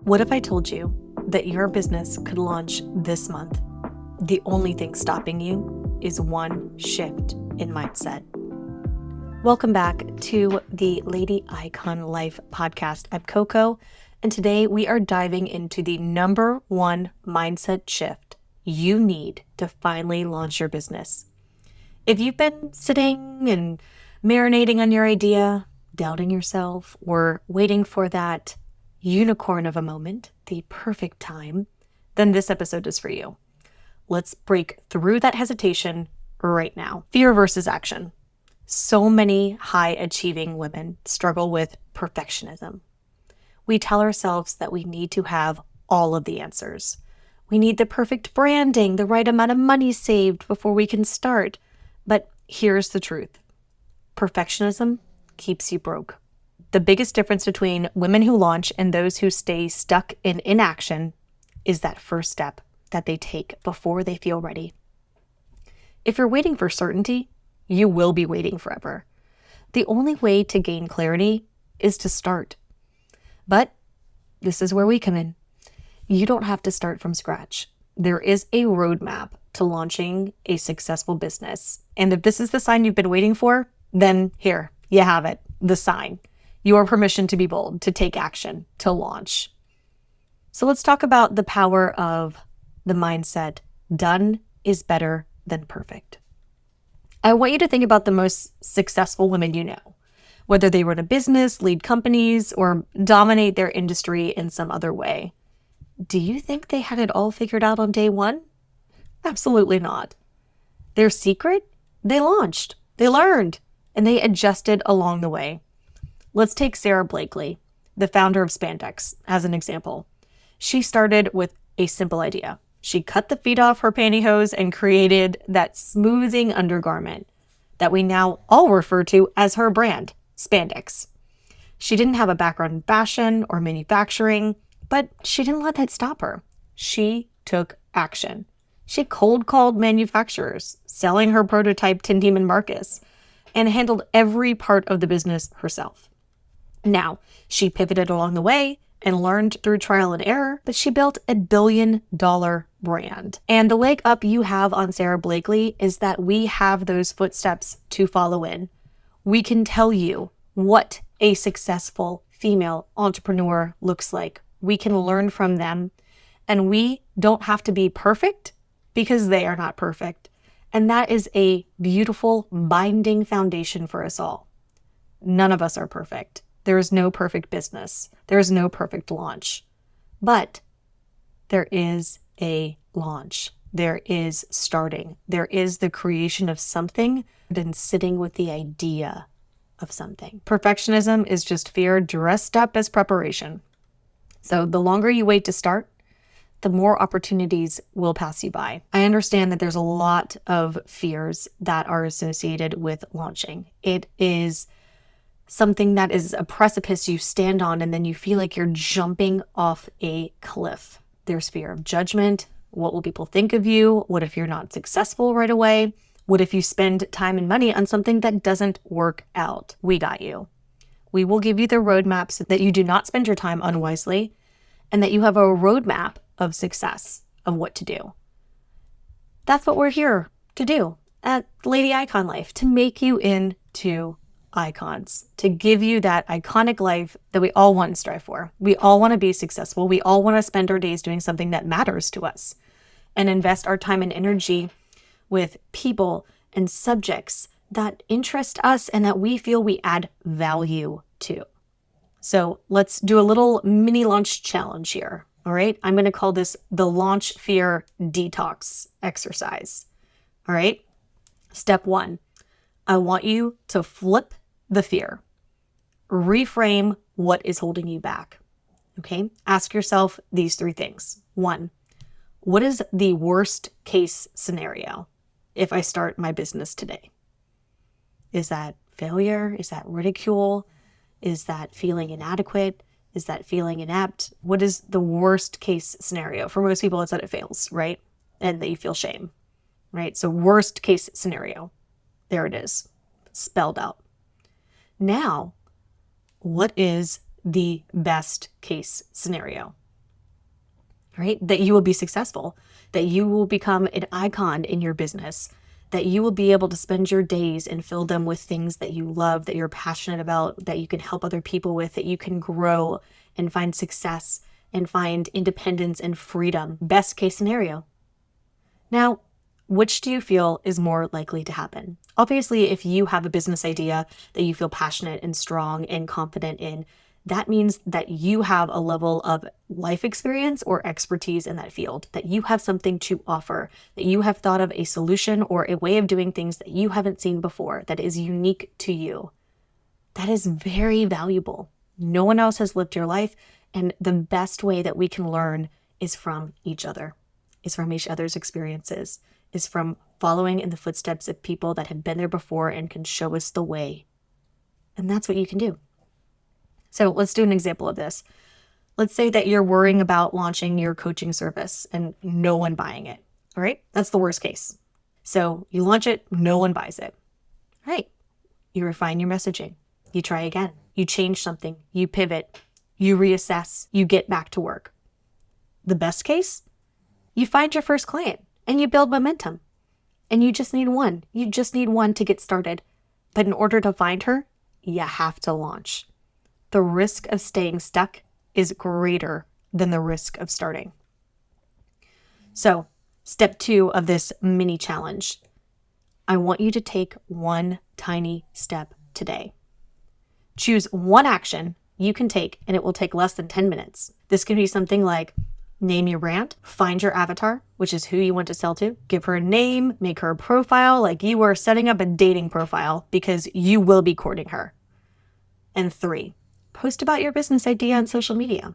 What if I told you that your business could launch this month? The only thing stopping you is one shift in mindset. Welcome back to the Lady Icon Life podcast. I'm Coco, and today we are diving into the number one mindset shift you need to finally launch your business. If you've been sitting and marinating on your idea, doubting yourself, or waiting for that unicorn of a moment, the perfect time, then this episode is for you. Let's break through that hesitation right now. Fear versus action. So many high-achieving women struggle with perfectionism. We tell ourselves that we need to have all of the answers. We need the perfect branding, the right amount of money saved before we can start. But here's the truth. Perfectionism keeps you broke. The biggest difference between women who launch and those who stay stuck in inaction is that first step that they take before they feel ready. If you're waiting for certainty, you will be waiting forever. The only way to gain clarity is to start. But this is where we come in. You don't have to start from scratch. There is a roadmap to launching a successful business. And if this is the sign you've been waiting for, then here, you have it, the sign. Your permission to be bold, to take action, to launch. So let's talk about the power of the mindset. Done is better than perfect. I want you to think about the most successful women you know, whether they run a business, lead companies, or dominate their industry in some other way. Do you think they had it all figured out on day one? Absolutely not. Their secret? They launched, they learned, and they adjusted along the way. Let's take Sara Blakely, the founder of Spandex, as an example. She started with a simple idea. She cut the feet off her pantyhose and created that smoothing undergarment that we now all refer to as her brand, Spandex. She didn't have a background in fashion or manufacturing, but she didn't let that stop her. She took action. She cold called manufacturers, selling her prototype to Neiman Marcus, and handled every part of the business herself. Now, she pivoted along the way and learned through trial and error, but she built a $1 billion brand. And the leg up you have on Sara Blakely is that we have those footsteps to follow in. We can tell you what a successful female entrepreneur looks like. We can learn from them, and we don't have to be perfect because they are not perfect. And that is a beautiful binding foundation for us all. None of us are perfect. There is no perfect business. There is no perfect launch. But there is a launch. There is starting. There is the creation of something and sitting with the idea of something. Perfectionism is just fear dressed up as preparation. So the longer you wait to start, the more opportunities will pass you by. I understand that there's a lot of fears that are associated with launching. It is something that is a precipice you stand on and then you feel like you're jumping off a cliff. There's fear of judgment. What will people think of you? What if you're not successful right away? What if you spend time and money on something that doesn't work out? We got you. We will give you the roadmap so that you do not spend your time unwisely and that you have a roadmap of success of what to do. That's what we're here to do at Lady Icon Life, to make you into icons, to give you that iconic life that we all want and strive for. We all want to be successful. We all want to spend our days doing something that matters to us and invest our time and energy with people and subjects that interest us and that we feel we add value to. So let's do a little mini launch challenge here. All right. I'm going to call this the launch fear detox exercise. All right. Step 1. I want you to flip the fear. Reframe what is holding you back. Okay. Ask yourself these 3 things. 1, what is the worst case scenario if I start my business today? Is that failure? Is that ridicule? Is that feeling inadequate? Is that feeling inept? What is the worst case scenario? For most people, it's that it fails, right? And that you feel shame, right? So worst case scenario. There it is, spelled out. Now, what is the best case scenario? right? That you will be successful, that you will become an icon in your business, that you will be able to spend your days and fill them with things that you love, that you're passionate about, that you can help other people with, that you can grow and find success and find independence and freedom. Best case scenario. Now, which do you feel is more likely to happen? Obviously, if you have a business idea that you feel passionate and strong and confident in, that means that you have a level of life experience or expertise in that field, that you have something to offer, that you have thought of a solution or a way of doing things that you haven't seen before, that is unique to you. That is very valuable. No one else has lived your life, and the best way that we can learn is from each other, is from each other's experiences, is from following in the footsteps of people that have been there before and can show us the way. And that's what you can do. So let's do an example of this. Let's say that you're worrying about launching your coaching service and no one buying it. All right. That's the worst case. So you launch it, no one buys it. All right. You refine your messaging. You try again. You change something. You pivot. You reassess. You get back to work. The best case, you find your first client and you build momentum. And you just need one. You just need one to get started. But in order to find her, you have to launch. The risk of staying stuck is greater than the risk of starting. So, step 2 of this mini challenge. I want you to take one tiny step today. Choose one action you can take, and it will take less than 10 minutes. This can be something like name your brand, find your avatar, which is who you want to sell to, give her a name, make her a profile like you are setting up a dating profile because you will be courting her. And 3, post about your business idea on social media.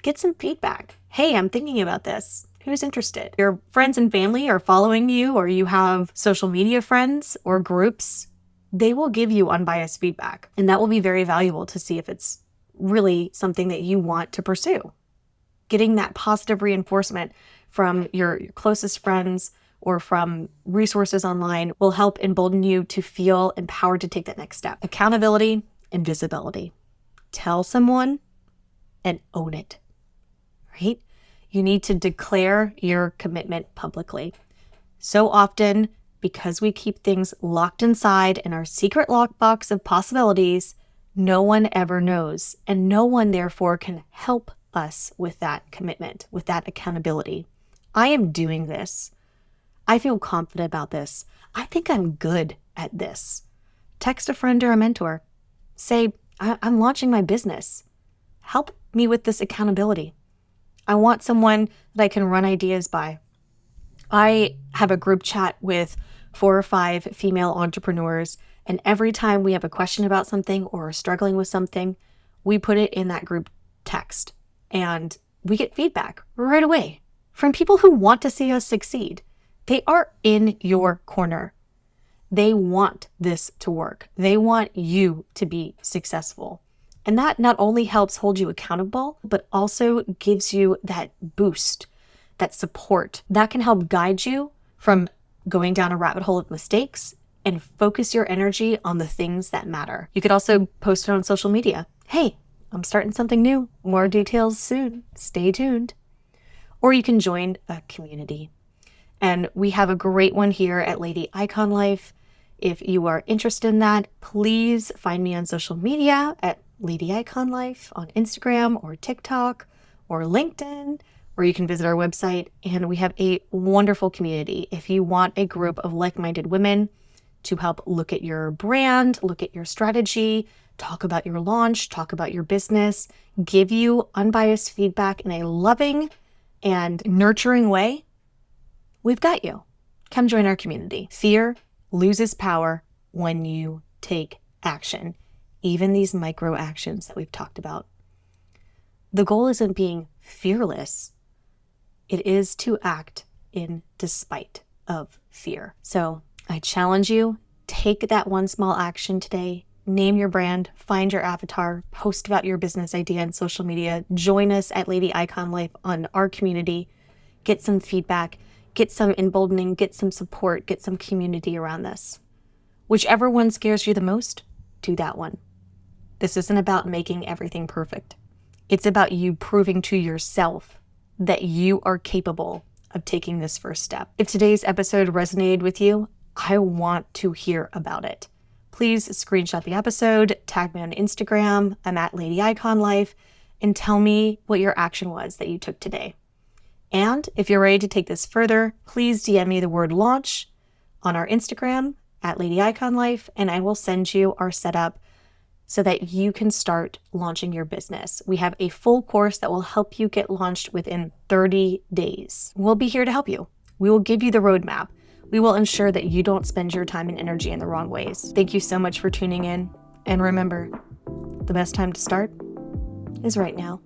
Get some feedback. Hey, I'm thinking about this. Who's interested? Your friends and family are following you, or you have social media friends or groups. They will give you unbiased feedback, and that will be very valuable to see if it's really something that you want to pursue. Getting that positive reinforcement from your closest friends or from resources online will help embolden you to feel empowered to take that next step. Accountability and visibility. Tell someone and own it, right? You need to declare your commitment publicly. So often, because we keep things locked inside in our secret lockbox of possibilities, no one ever knows, and no one therefore can help us with that commitment, with that accountability. I am doing this. I feel confident about this. I think I'm good at this. Text a friend or a mentor. Say, I'm launching my business. Help me with this accountability. I want someone that I can run ideas by. I have a group chat with 4 or 5 female entrepreneurs, and every time we have a question about something or are struggling with something, we put it in that group text, and we get feedback right away from people who want to see us succeed. They are in your corner. They want this to work. They want you to be successful. And that not only helps hold you accountable, but also gives you that boost, that support that can help guide you from going down a rabbit hole of mistakes and focus your energy on the things that matter. You could also post it on social media. Hey, I'm starting something new. More details soon. Stay tuned. Or you can join a community. And we have a great one here at Lady Icon Life. If you are interested in that, please find me on social media at Lady Icon Life on Instagram or TikTok or LinkedIn, or you can visit our website. And we have a wonderful community. If you want a group of like-minded women to help look at your brand, look at your strategy, talk about your launch, talk about your business, give you unbiased feedback in a loving and nurturing way, we've got you. Come join our community. Fear loses power when you take action, even these micro actions that we've talked about. The goal isn't being fearless. It is to act in despite of fear. So I challenge you, take that one small action today, name your brand, find your avatar, post about your business idea on social media, join us at Lady Icon Life on our community, get some feedback, get some emboldening, get some support, get some community around this. Whichever one scares you the most, do that one. This isn't about making everything perfect. It's about you proving to yourself that you are capable of taking this first step. If today's episode resonated with you, I want to hear about it. Please screenshot the episode, tag me on Instagram, I'm at Lady Icon Life, and tell me what your action was that you took today. And if you're ready to take this further, please DM me the word launch on our Instagram at Lady Icon Life, and I will send you our setup so that you can start launching your business. We have a full course that will help you get launched within 30 days. We'll be here to help you. We will give you the roadmap. We will ensure that you don't spend your time and energy in the wrong ways. Thank you so much for tuning in. And remember, the best time to start is right now.